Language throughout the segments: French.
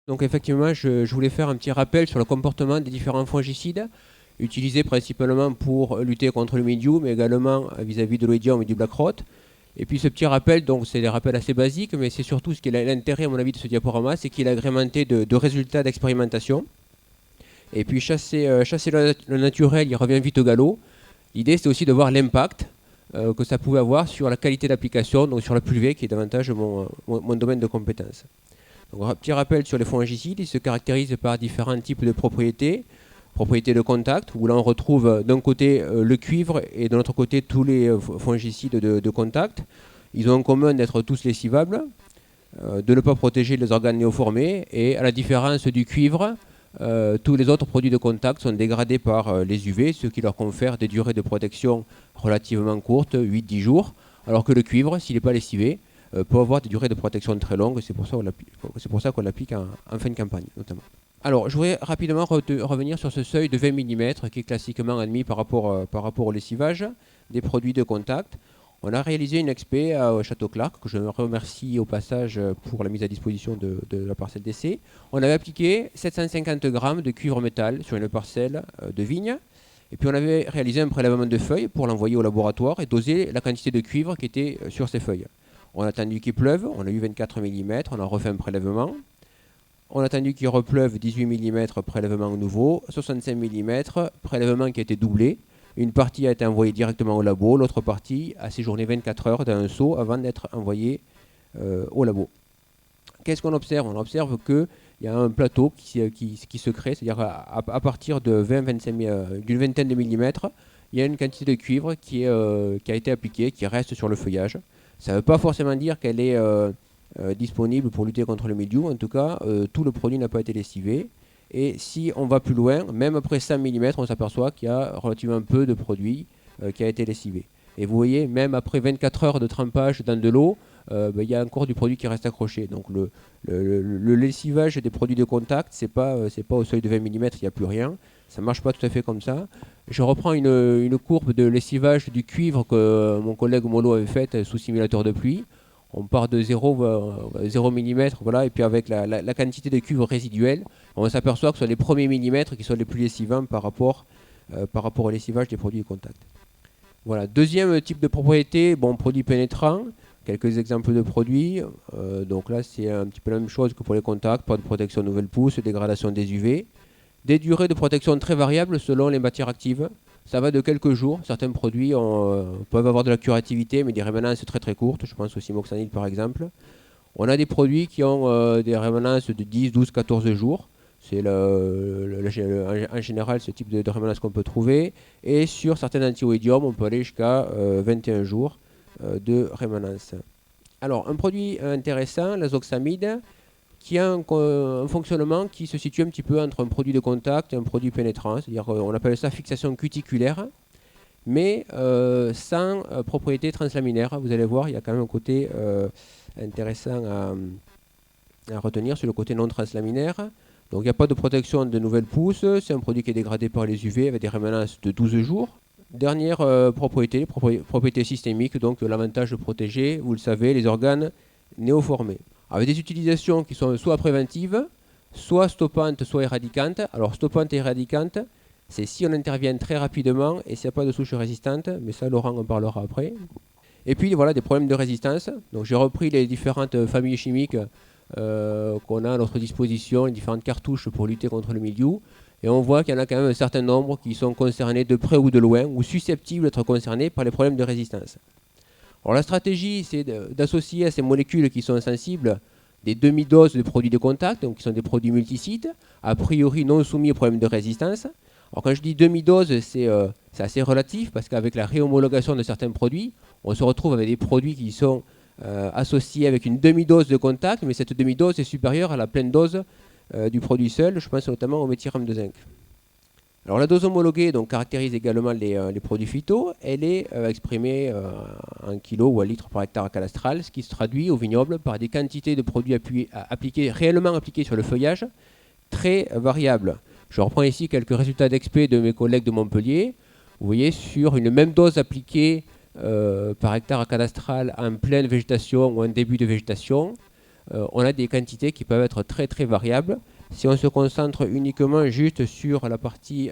Donc effectivement, je voulais faire un petit rappel sur le comportement des différents fongicides, utilisés principalement pour lutter contre le mildiou, mais également vis-à-vis de l'oïdium et du black rot. Et puis ce petit rappel, donc c'est des rappels assez basiques, mais c'est surtout ce qui est l'intérêt, à mon avis, de ce diaporama, c'est qu'il est agrémenté de résultats d'expérimentation. Et puis chasser le naturel, il revient vite au galop. L'idée, c'est aussi de voir l'impact que ça pouvait avoir sur la qualité d'application, donc sur la PUV, qui est davantage mon domaine de compétence. Donc, un petit rappel sur les fongicides, ils se caractérisent par différents types de propriétés. Propriétés de contact, où là on retrouve d'un côté le cuivre et de l'autre côté tous les fongicides de contact. Ils ont en commun d'être tous lessivables, de ne pas protéger les organes néoformés, et à la différence du cuivre, tous les autres produits de contact sont dégradés par les UV, ce qui leur confère des durées de protection relativement courtes, 8-10 jours, alors que le cuivre, s'il n'est pas lessivé, peut avoir des durées de protection très longues. C'est pour ça qu'on l'applique en fin de campagne, notamment. Alors, je voudrais rapidement revenir sur ce seuil de 20 mm qui est classiquement admis par rapport au lessivage des produits de contact. On a réalisé une expé au Château Clark, que je remercie au passage pour la mise à disposition de la parcelle d'essai. On avait appliqué 750 grammes de cuivre métal sur une parcelle de vigne. Et puis on avait réalisé un prélèvement de feuilles pour l'envoyer au laboratoire et doser la quantité de cuivre qui était sur ces feuilles. On a attendu qu'il pleuve, on a eu 24 mm, on a refait un prélèvement. On a attendu qu'il repleuve, 18 mm, prélèvement nouveau, 65 mm, prélèvement qui a été doublé. Une partie a été envoyée directement au labo, l'autre partie a séjourné 24 heures dans un seau avant d'être envoyée au labo. Qu'est-ce qu'on observe? On observe qu'il y a un plateau qui se crée, c'est-à-dire à partir de d'une vingtaine de millimètres, il y a une quantité de cuivre qui a été appliquée, qui reste sur le feuillage. Ça ne veut pas forcément dire qu'elle est disponible pour lutter contre le mildiou. En tout cas, tout le produit n'a pas été lessivé. Et si on va plus loin, même après 100 mm, on s'aperçoit qu'il y a relativement peu de produit qui a été lessivé. Et vous voyez, même après 24 heures de trempage dans de l'eau, il y a encore du produit qui reste accroché. Donc le lessivage des produits de contact, c'est pas au seuil de 20 mm, il n'y a plus rien. Ça ne marche pas tout à fait comme ça. Je reprends une courbe de lessivage du cuivre que mon collègue Molo avait faite sous simulateur de pluie. On part de 0 mm, voilà, et puis avec la quantité de cuivre résiduel, on s'aperçoit que ce sont les premiers millimètres qui sont les plus lessivants par rapport au lessivage des produits de contact. Voilà. Deuxième type de propriété, produit pénétrant, quelques exemples de produits. Donc là, c'est un petit peu la même chose que pour les contacts, pas de protection nouvelle pousse, dégradation des UV. Des durées de protection très variables selon les matières actives. Ça va de quelques jours. Certains produits peuvent avoir de la curativité, mais des rémanences très très courtes. Je pense au simoxanil par exemple. On a des produits qui ont des rémanences de 10, 12, 14 jours. C'est en général ce type de rémanence qu'on peut trouver. Et sur certains antioïdiums, on peut aller jusqu'à 21 jours de rémanence. Alors, un produit intéressant, l'azoxamide, qui a un fonctionnement qui se situe un petit peu entre un produit de contact et un produit pénétrant. C'est-à-dire qu'on appelle ça fixation cuticulaire, mais sans propriété translaminaire. Vous allez voir, il y a quand même un côté intéressant à retenir sur le côté non translaminaire. Donc il n'y a pas de protection de nouvelles pousses. C'est un produit qui est dégradé par les UV avec des rémanences de 12 jours. Dernière propriété systémique, donc l'avantage de protéger, vous le savez, les organes néoformés, avec des utilisations qui sont soit préventives, soit stoppantes, soit éradicantes. Alors stoppante et éradicante, c'est si on intervient très rapidement et s'il n'y a pas de souche résistante, mais ça Laurent en parlera après. Et puis voilà, des problèmes de résistance. Donc j'ai repris les différentes familles chimiques qu'on a à notre disposition, les différentes cartouches pour lutter contre le mildiou. Et on voit qu'il y en a quand même un certain nombre qui sont concernés de près ou de loin, ou susceptibles d'être concernés par les problèmes de résistance. Alors la stratégie, c'est d'associer à ces molécules qui sont sensibles des demi-doses de produits de contact, donc qui sont des produits multisites, a priori non soumis aux problèmes de résistance. Alors quand je dis demi-dose, c'est assez relatif, parce qu'avec la réhomologation de certains produits, on se retrouve avec des produits qui sont associés avec une demi-dose de contact, mais cette demi-dose est supérieure à la pleine dose du produit seul. Je pense notamment au méthylrhum de zinc. Alors la dose homologuée donc, caractérise également les produits phyto. Elle est exprimée en kilos ou en litres par hectare cadastral, ce qui se traduit au vignoble par des quantités de produits réellement appliqués sur le feuillage très variables. Je reprends ici quelques résultats d'expé de mes collègues de Montpellier. Vous voyez, sur une même dose appliquée par hectare cadastral en pleine végétation ou en début de végétation, on a des quantités qui peuvent être très très variables. Si on se concentre uniquement juste sur la partie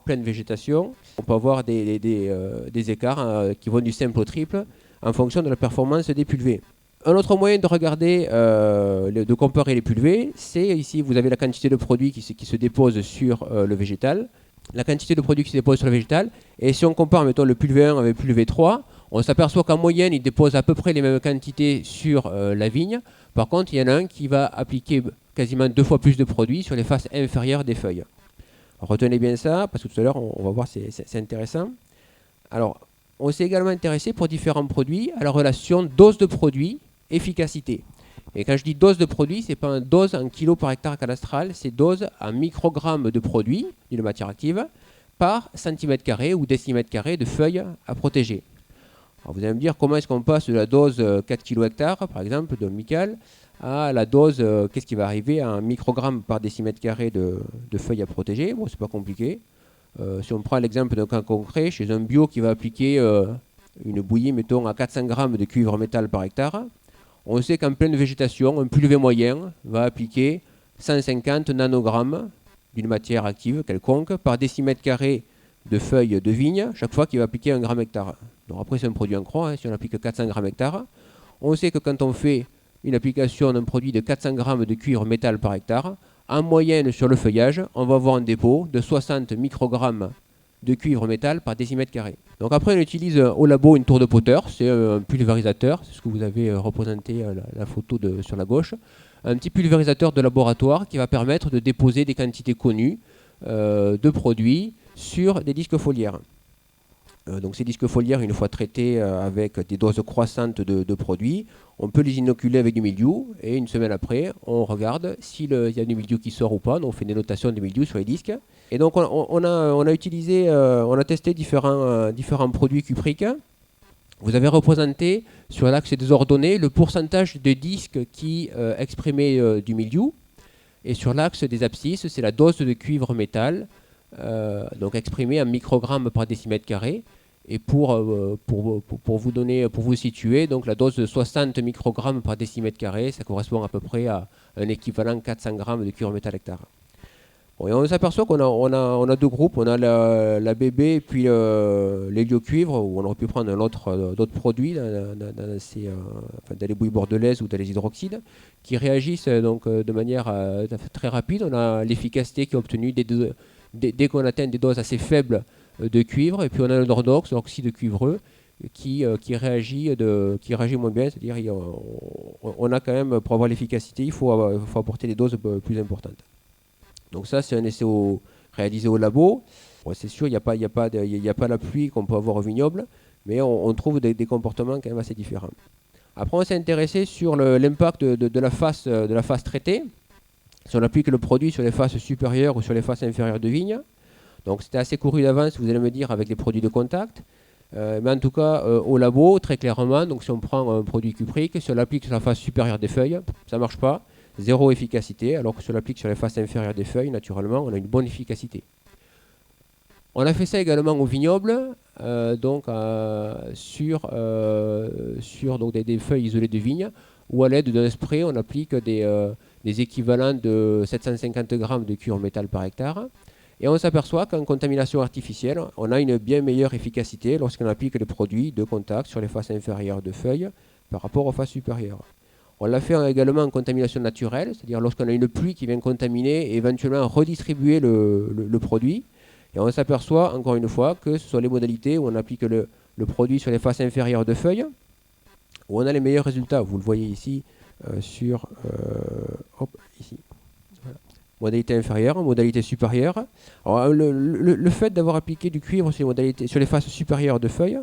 pleine végétation, on peut avoir des écarts qui vont du simple au triple en fonction de la performance des pulvées. Un autre moyen de regarder, de comparer les pulvées, c'est ici, vous avez la quantité de produit qui se dépose sur le végétal, la quantité de produit qui se dépose sur le végétal, et si on compare, mettons, le pulvé 1 avec le pulvé 3, on s'aperçoit qu'en moyenne, il dépose à peu près les mêmes quantités sur la vigne. Par contre, il y en a un qui va appliquer quasiment 2 fois plus de produits sur les faces inférieures des feuilles. Alors, retenez bien ça, parce que tout à l'heure, on va voir, c'est intéressant. Alors, on s'est également intéressé pour différents produits à la relation dose de produit, efficacité. Et quand je dis dose de produit, ce n'est pas une dose en kilos par hectare cadastral, c'est dose en microgrammes de produit, d'une matière active, par centimètre carré ou décimètre carré de feuilles à protéger. Alors vous allez me dire comment est-ce qu'on passe de la dose 4 kg hectare, par exemple, de mical, à la dose, qu'est-ce qui va arriver à un microgramme par décimètre carré de feuilles à protéger. Bon, c'est pas compliqué. Si on prend l'exemple d'un cas concret, chez un bio qui va appliquer une bouillie, mettons, à 400 grammes de cuivre métal par hectare, on sait qu'en pleine végétation, un pulvé moyen va appliquer 150 nanogrammes d'une matière active quelconque par décimètre carré de feuilles de vigne chaque fois qu'il va appliquer 1 gramme hectare. Donc après, c'est un produit en croix, hein, si on applique 400 grammes hectare. On sait que quand on fait une application d'un produit de 400 grammes de cuivre métal par hectare, en moyenne sur le feuillage, on va avoir un dépôt de 60 microgrammes de cuivre métal par décimètre carré. Donc après, on utilise au labo une tour de Potter, c'est un pulvérisateur, c'est ce que vous avez représenté la photo sur la gauche. Un petit pulvérisateur de laboratoire qui va permettre de déposer des quantités connues de produits sur des disques foliaires. Donc ces disques foliaires, une fois traités avec des doses croissantes de produits, on peut les inoculer avec du mildiou et une semaine après, on regarde s'il y a du mildiou qui sort ou pas. Donc on fait des notations de mildiou sur les disques. Et donc on a testé différents produits cupriques. Vous avez représenté sur l'axe des ordonnées le pourcentage de disques qui exprimaient du mildiou. Et sur l'axe des abscisses, c'est la dose de cuivre métal, donc exprimée en microgrammes par décimètre carré. Et pour vous situer, donc la dose de 60 microgrammes par décimètre carré, ça correspond à peu près à un équivalent 400 grammes de cuivre métal hectare. Bon, et on s'aperçoit qu'on a deux groupes, on a la BB et puis l'héliocuivre, où on aurait pu prendre d'autres produits dans les bouillies bordelaises ou dans les hydroxydes, qui réagissent donc de manière très rapide. On a l'efficacité qui est obtenue dès qu'on atteint des doses assez faibles de cuivre, et puis on a le Nordox, l'oxyde cuivreux, qui réagit moins bien, c'est-à-dire on a quand même, pour avoir l'efficacité, il faut apporter des doses plus importantes. Donc ça, c'est un essai réalisé au labo. Bon, c'est sûr, il n'y a pas la pluie qu'on peut avoir au vignoble, mais on trouve des comportements quand même assez différents. Après, on s'est intéressé sur l'impact de la face traitée, si on applique le produit sur les faces supérieures ou sur les faces inférieures de vigne. Donc c'était assez couru d'avance, vous allez me dire, avec les produits de contact. Mais en tout cas, au labo, très clairement, donc si on prend un produit cuprique, si on l'applique sur la face supérieure des feuilles, ça ne marche pas. Zéro efficacité, alors que si on l'applique sur les faces inférieures des feuilles, naturellement, on a une bonne efficacité. On a fait ça également au vignoble, sur donc des feuilles isolées de vigne, où à l'aide d'un spray, on applique des équivalents de 750 grammes de cuivre métal par hectare. Et on s'aperçoit qu'en contamination artificielle, on a une bien meilleure efficacité lorsqu'on applique les produits de contact sur les faces inférieures de feuilles par rapport aux faces supérieures. On l'a fait également en contamination naturelle, c'est-à-dire lorsqu'on a une pluie qui vient contaminer et éventuellement redistribuer le produit. Et on s'aperçoit, encore une fois, que ce sont les modalités où on applique le produit sur les faces inférieures de feuilles, où on a les meilleurs résultats. Vous le voyez ici, ici. Voilà. Modalité inférieure, modalité supérieure. Alors, le fait d'avoir appliqué du cuivre sur les faces supérieures de feuilles,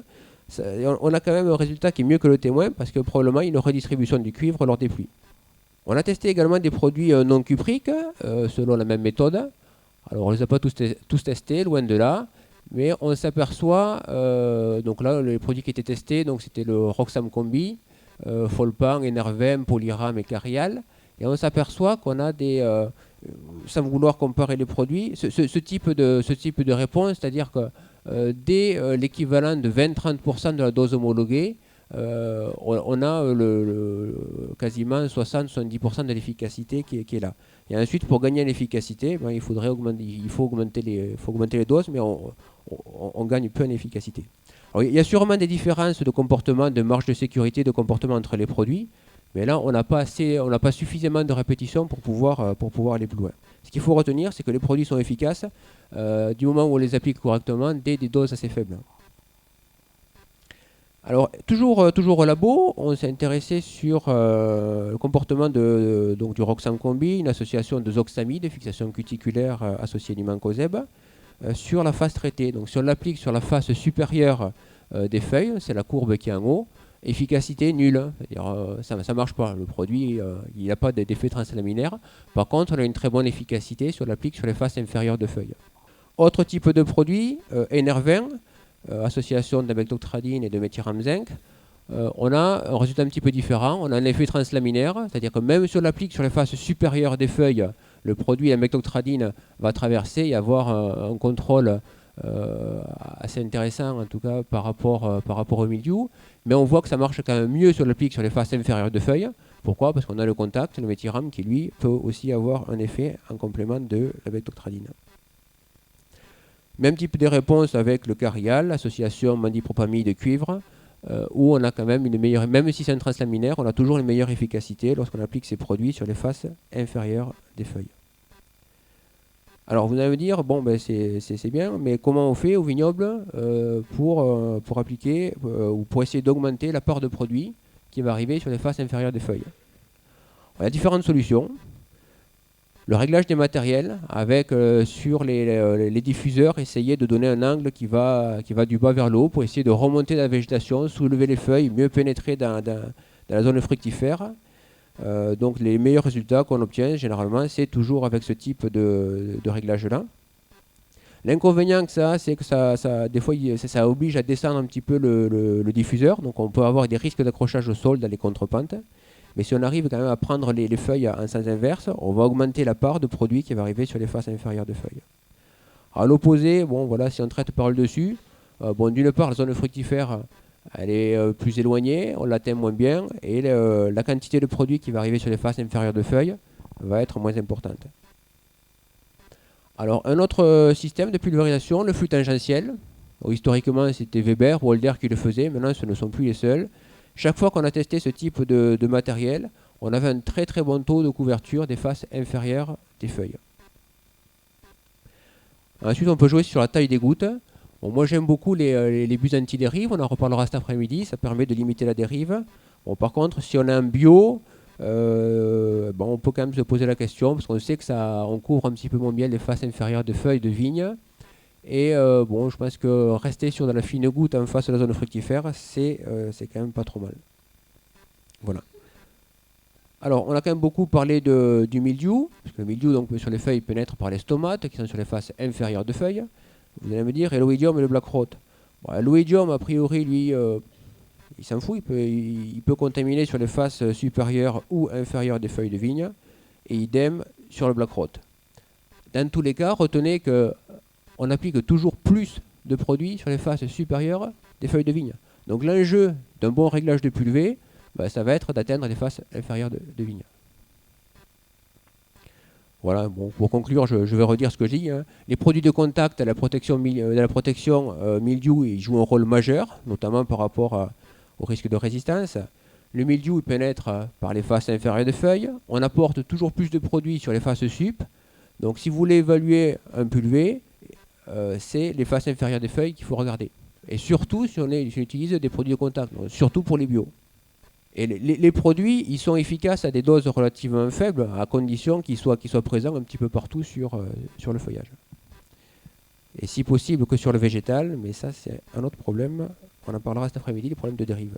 on a quand même un résultat qui est mieux que le témoin, parce que probablement il y a une redistribution du cuivre lors des pluies. On a testé également des produits non cupriques, selon la même méthode. Alors on ne les a pas tous testés, loin de là, mais on s'aperçoit, donc là les produits qui étaient testés, donc c'était le Roxam Combi, Folpan, Enervem, Polyram et Carial, et on s'aperçoit qu'on a sans vouloir comparer les produits, ce type de réponse, c'est-à-dire que dès l'équivalent de 20-30% de la dose homologuée, on a quasiment 60-70% de l'efficacité qui est là. Et ensuite, pour gagner en efficacité, ben, il faut augmenter les doses, mais on gagne peu en efficacité. Alors, il y a sûrement des différences de comportement, de marge de sécurité, de comportement entre les produits, mais là, on n'a pas suffisamment de répétitions pour pouvoir aller plus loin. Ce qu'il faut retenir, c'est que les produits sont efficaces du moment où on les applique correctement dès des doses assez faibles. Alors, toujours au labo, on s'est intéressé sur le comportement du Roxancombi, une association de zoxamide, fixation cuticulaire associée du mancozeb, sur la face traitée. Donc, si on l'applique sur la face supérieure des feuilles, c'est la courbe qui est en haut, efficacité nulle, c'est-à-dire ça ne marche pas, le produit il n'a pas d'effet translaminaire. Par contre, on a une très bonne efficacité si on l'applique sur les faces inférieures de feuilles. Autre type de produit, Enervin, association d'amectoctradine et de méthyram zinc, on a un résultat un petit peu différent. On a un effet translaminaire, c'est-à-dire que même si on l'applique sur les faces supérieures des feuilles, le produit amectoctradine va traverser et avoir un contrôle assez intéressant, en tout cas par rapport au mildiou. Mais on voit que ça marche quand même mieux si on l'applique sur les faces inférieures de feuilles. Pourquoi? Parce qu'on a le contact, le méthyram, qui lui peut aussi avoir un effet en complément de l'amectoctradine. Même type de réponse avec le Carial, l'association mandipropamide de cuivre, où on a quand même une meilleure, même si c'est un translaminaire, on a toujours une meilleure efficacité lorsqu'on applique ces produits sur les faces inférieures des feuilles. Alors vous allez me dire, bon ben c'est bien, mais comment on fait au vignoble pour appliquer ou pour essayer d'augmenter la part de produit qui va arriver sur les faces inférieures des feuilles? Il y a différentes solutions. Le réglage des matériels avec sur les diffuseurs, essayer de donner un angle qui va du bas vers le haut pour essayer de remonter la végétation, soulever les feuilles, mieux pénétrer dans la zone fructifère. Donc les meilleurs résultats qu'on obtient généralement, c'est toujours avec ce type de réglage-là. L'inconvénient que ça, c'est que des fois, ça oblige à descendre un petit peu le diffuseur, donc on peut avoir des risques d'accrochage au sol dans les contrepentes. Mais si on arrive quand même à prendre les feuilles en sens inverse, on va augmenter la part de produit qui va arriver sur les faces inférieures de feuilles. À l'opposé, bon, voilà, si on traite par le dessus, d'une part, la zone fructifère, elle est plus éloignée, on l'atteint moins bien, et la quantité de produit qui va arriver sur les faces inférieures de feuilles va être moins importante. Alors, un autre système de pulvérisation, le flux tangentiel. Historiquement, c'était Weber, Walder qui le faisait, maintenant ce ne sont plus les seuls. Chaque fois qu'on a testé ce type de matériel, on avait un très très bon taux de couverture des faces inférieures des feuilles. Ensuite, on peut jouer sur la taille des gouttes. Bon, moi j'aime beaucoup les buts anti-dérive, on en reparlera cet après-midi, ça permet de limiter la dérive. Bon, par contre, si on a un bio, on peut quand même se poser la question, parce qu'on sait que on couvre un petit peu moins bien les faces inférieures de feuilles de vigne. Et je pense que rester sur de la fine goutte en face de la zone fructifère, c'est quand même pas trop mal. Voilà. Alors, on a quand même beaucoup parlé du mildiou, parce que le mildiou donc, sur les feuilles pénètre par les stomates, qui sont sur les faces inférieures de feuilles. Vous allez me dire, et l'oïdium et le black rot. Bon, l'oïdium, a priori, lui, il s'en fout, il peut contaminer sur les faces supérieures ou inférieures des feuilles de vigne, et idem sur le black rot. Dans tous les cas, retenez que on applique toujours plus de produits sur les faces supérieures des feuilles de vigne. Donc l'enjeu d'un bon réglage de pulvée, ça va être d'atteindre les faces inférieures de vigne. Voilà, bon, pour conclure, je vais redire ce que je dis. Les produits de contact à la protection mildiou, ils jouent un rôle majeur, notamment par rapport au risque de résistance. Le mildiou il pénètre par les faces inférieures des feuilles. On apporte toujours plus de produits sur les faces sup. Donc si vous voulez évaluer un pulvé, c'est les faces inférieures des feuilles qu'il faut regarder. Et surtout si on utilise des produits de contact, donc surtout pour les bio. Et les produits, ils sont efficaces à des doses relativement faibles, à condition qu'ils soient présents un petit peu partout sur le feuillage. Et si possible que sur le végétal, mais ça c'est un autre problème, on en parlera cet après-midi, les problèmes de dérive.